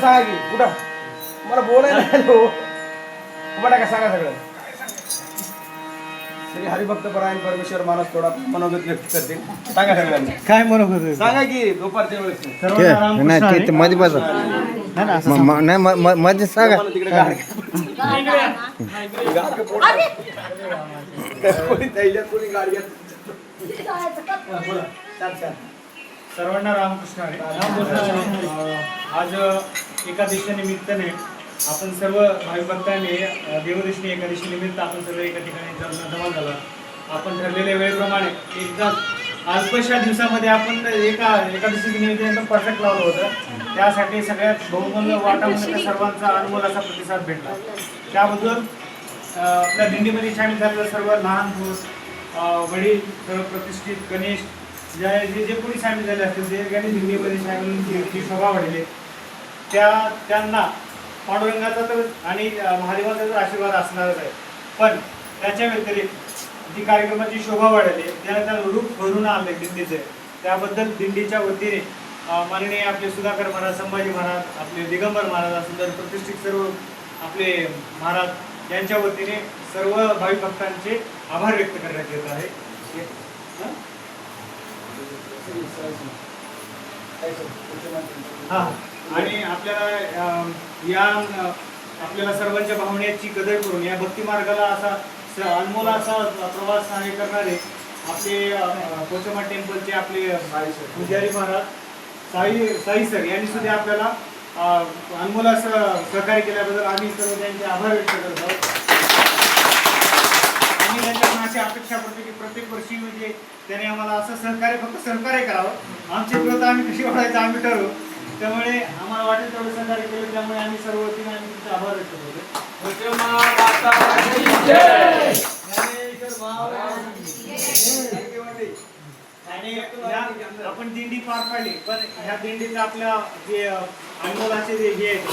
सांगा की कुठं मला बोलायला तुम्हाला काय सांगा सगळं. श्री हरिभक्त परायण परमेश्वर मानस थोडा मनोगत व्यक्त करते. सांगा सगळ्यांनी काय म्हणत होते सांगा की दुपारच्या वेळेस नाही ते मध्ये बसा नाही मध्ये सांगा. तिकडे गाड कोणी गाडी सर्वांना रामकृष्ण हरी. आज एकादशी निमित्ताने आपण सर्व भाविभक्तांनी देवदर्शनी एकादशी निमित्त आपण सर्व एका ठिकाणी जमा झाला. आपण ठरलेल्या वेळेप्रमाणे एकदा अल्पशा दिवसामध्ये आपण एकादशी निमित्त एकदम परफेक्ट लावलं होतं. त्यासाठी सगळ्यात बहुमूल्य वाटामध्ये सर्वांचा अनमोल असा प्रतिसाद भेटला. त्याबद्दल आपल्या दिंडीमध्ये सामील झालेलं सर्व लहान थोर वडील सर्व प्रतिष्ठित गणेश जे कोणी सामील झाले असतील ते ठिकाणी दिंडीमध्ये सामील जी शोभा वाढले त्यांना पांडुरंगाचा तर आणि महादेवाचा तर आशीर्वाद असणारच आहे. पण त्याच्या व्यतिरिक्त जी कार्यक्रमाची शोभा वाढली त्याला रूप भरून आले दिंडीचे. त्याबद्दल दिंडीच्या वतीने माननीय आपले सुधाकर महाराज, संभाजी महाराज, आपले दिगंबर महाराज असं तर प्रतिष्ठित सर्व आपले महाराज यांच्या वतीने सर्व भाविक भक्तांचे आभार व्यक्त करण्यात येत आहे. हा आणि आपल्याला सर्वांच्या भावनेची कदर करून या भक्ती मार्गाला असा अनमोल असा प्रवास करणारे आपले कोचमा टेम्पलचे आपले पुजारी महाराज साई सर यांनी सुद्धा आपल्याला अनमोल असं सहकार्य केल्याबद्दल आम्ही सर्व त्यांचे आभार व्यक्त करत आहोत. आम्ही त्यांच्याकडून अशी अपेक्षा करतो की प्रत्येक वर्षी म्हणजे त्याने आम्हाला असं फक्त सहकार्य करावं. आमची ग्रोथ आम्ही कशी वाढायचं आम्ही ठरवू. त्यामुळे आम्हाला वाटेल तेवढं सहकार्य केलं. त्यामुळे आम्ही सर्व वतीने आम्ही तुमचे आभार व्यक्त करतो. आणि आपण दिंडी पार पाडली पण ह्या दिंडीचं आपल्या जे अनमोलाचे जे आहेत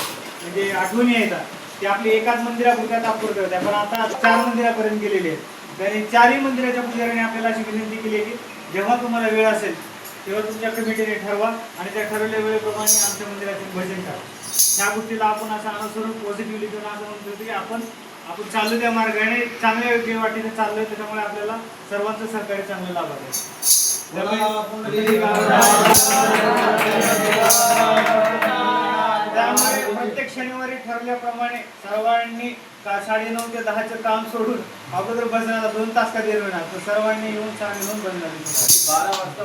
म्हणजे आठवणी येतात ते आपली एकाच मंदिरापुरत्या तात्पुरत्या होत्या. पण आता 4 मंदिरापर्यंत गेलेले आहेत. त्याने 4ही मंदिराच्या पुजाऱ्याने आपल्याला अशी विनंती केली की जेव्हा तुम्हाला वेळ असेल तेव्हा तुमच्या कमिटीने ठरवा आणि त्या ठरवलेल्या वेळेप्रमाणे आमच्या मंदिराचे भजन करा. ह्या गोष्टीला आपण असं अनुसरून पॉझिटिव्हली घेऊन असं म्हणतो की आपण चाललो त्या मार्गाने चांगल्या वाटेने चाललोय. त्याच्यामुळे आपल्याला सर्वांचं सहकार्य चांगलं लाभत आहे. त्यामुळे प्रत्येक शनिवारी ठरल्याप्रमाणे सर्वांनी 9:30 ते 10चं काम सोडून अगोदर भजनाला 2 तास का देणार तर सर्वांनी येऊन चांगले येऊन भजनाला 12 वाजता